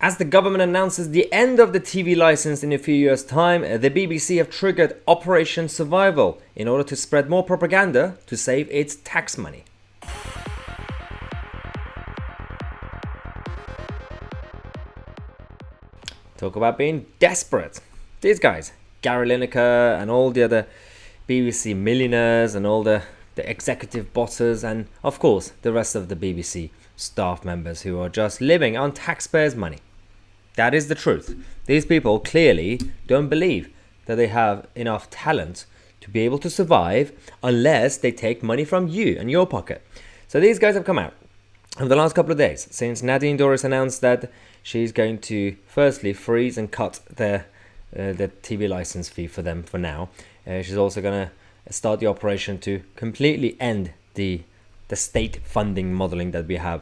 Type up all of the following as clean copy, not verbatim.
As the government announces the end of the TV license in a few years' time, the BBC have triggered Operation Survival in order to spread more propaganda to save its tax money. Talk about being desperate. These guys, Gary Lineker and all the other BBC millionaires and all the executive bosses and, of course, the rest of the BBC staff members who are just living on taxpayers' money. That is the truth. These people clearly don't believe that they have enough talent to be able to survive unless they take money from you and your pocket. So these guys have come out over the last couple of days since Nadine Dorries announced that she's going to firstly freeze and cut the TV license fee for them for now. She's also going to start the operation to completely end the state funding modeling that we have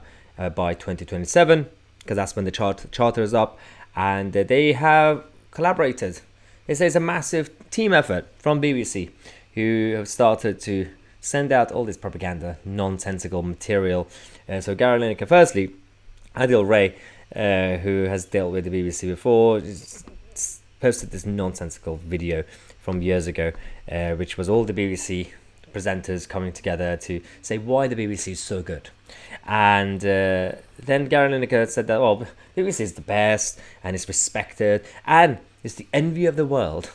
by 2027, because that's when the charter is up. And they have collaborated. It says a massive team effort from BBC who have started to send out all this propaganda, nonsensical material. So Gary Lineker, firstly, Adil Ray, who has dealt with the BBC before, posted this nonsensical video from years ago, which was all the BBC presenters coming together to say why the BBC is so good. And then Gary Lineker said that, well, BBC is the best and it's respected and it's the envy of the world.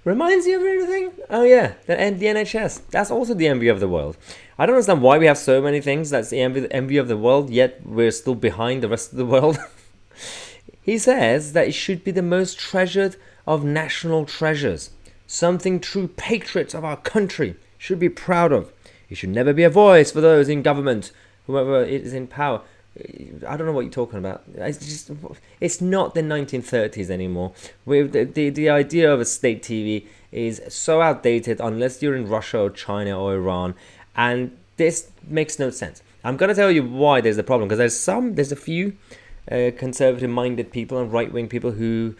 Reminds you of anything? Oh yeah, the NHS. That's also the envy of the world. I don't understand why we have so many things that's the envy of the world, yet we're still behind the rest of the world. He says that it should be the most treasured of national treasures. Something true patriots of our country should be proud of. It should never be a voice for those in government, whoever is in power. I don't know what you're talking about. It's not the 1930s anymore. The idea of a state TV is so outdated unless you're in Russia or China or Iran, and this makes no sense. I'm going to tell you why there's a problem, because there's a few conservative-minded people and right-wing people who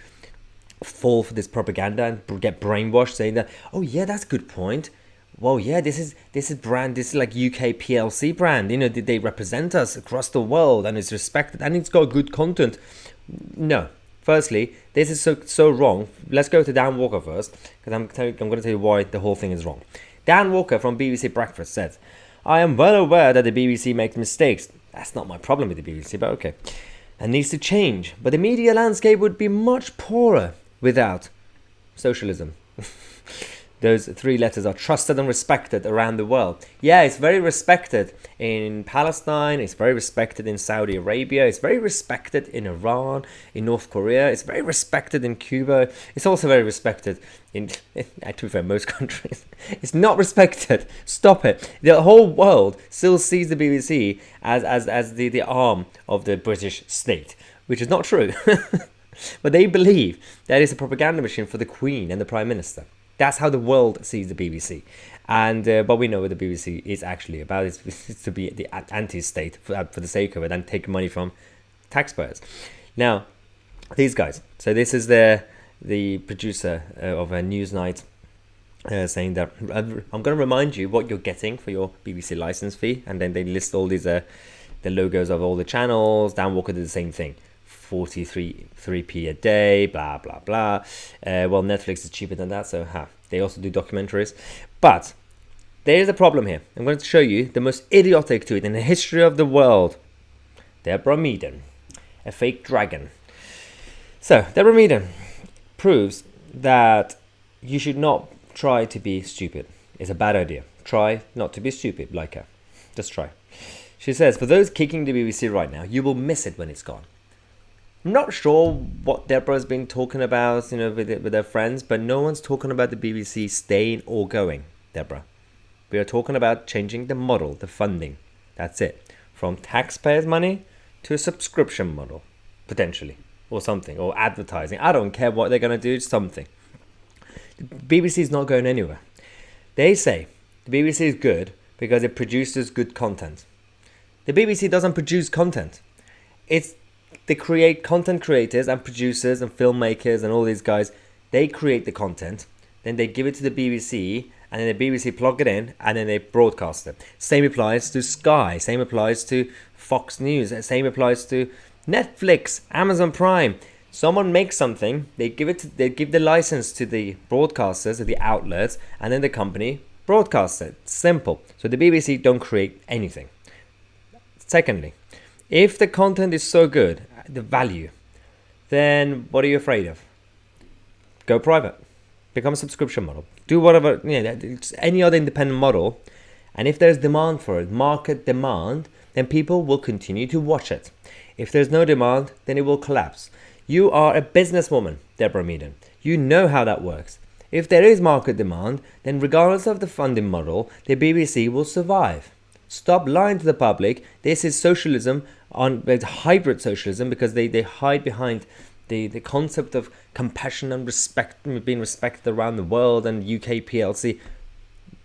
fall for this propaganda and get brainwashed, saying that, oh yeah, that's a good point. Well, yeah, this is like UK PLC brand. You know, they represent us across the world and it's respected and it's got good content. No. Firstly, this is so wrong. Let's go to Dan Walker first, because I'm going to tell you why the whole thing is wrong. Dan Walker from BBC Breakfast said, I am well aware that the BBC makes mistakes. That's not my problem with the BBC, but okay. And needs to change. But the media landscape would be much poorer without socialism. Those three letters are trusted and respected around the world. Yeah, it's very respected in Palestine. It's very respected in Saudi Arabia. It's very respected in Iran, in North Korea. It's very respected in Cuba. It's also very respected in, to be fair, most countries. It's not respected. Stop it. The whole world still sees the BBC as the arm of the British state, which is not true. But they believe that it's a propaganda machine for the Queen and the Prime Minister. That's how the world sees the BBC. And but we know what the BBC is actually about. It's to be the anti-state for the sake of it and take money from taxpayers. Now, these guys. So this is the producer of a Newsnight saying that I'm going to remind you what you're getting for your BBC license fee. And then they list all these the logos of all the channels. Dan Walker did the same thing. 43p a day, blah blah blah. Well, Netflix is cheaper than that, so they also do documentaries. But there is a problem here. I'm going to show you the most idiotic tweet in the history of the world. Deborah Meaden, a fake dragon. So Deborah Meaden proves that you should not try to be stupid. It's a bad idea. Try not to be stupid, like her. Just try. She says, for those kicking the BBC right now, you will miss it when it's gone. I'm not sure what Deborah's been talking about, with her friends, but no one's talking about the BBC staying or going, Deborah. We are talking about changing the model, the funding. That's it. From taxpayers' money to a subscription model, potentially, or something, or advertising. I don't care what they're going to do, something. The BBC is not going anywhere. They say the BBC is good because it produces good content. The BBC doesn't produce content. They create content creators and producers and filmmakers and all these guys. They create the content, then they give it to the BBC, and then the BBC plug it in, and then they broadcast it. Same applies to Sky. Same applies to Fox News. Same applies to Netflix, Amazon Prime. Someone makes something, they give the license to the broadcasters, to the outlets, and then the company broadcasts it. Simple. So the BBC don't create anything. Secondly, if the content is so good, the value, then what are you afraid of? Go private. Become a subscription model. Do whatever, any other independent model. And if there's demand for it, market demand, then people will continue to watch it. If there's no demand, then it will collapse. You are a businesswoman, Deborah Meaden. You know how that works. If there is market demand, then regardless of the funding model, the BBC will survive. Stop lying to the public. This is socialism, it's hybrid socialism, because they hide behind the concept of compassion and respect, being respected around the world, and UK PLC.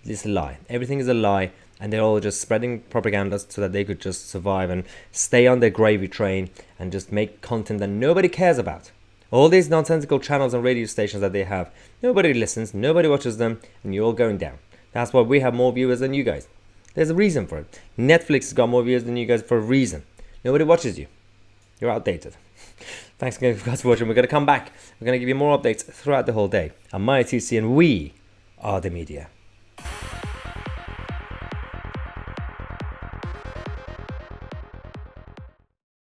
It's a lie. Everything is a lie, and they're all just spreading propaganda so that they could just survive and stay on their gravy train and just make content that nobody cares about. All these nonsensical channels and radio stations that they have, nobody listens, nobody watches them, and you're all going down. That's why we have more viewers than you guys. There's a reason for it. Netflix has got more viewers than you guys for a reason. Nobody watches you. You're outdated. Thanks guys for watching. We're going to come back. We're going to give you more updates throughout the whole day. I'm Tousi, and we are the media.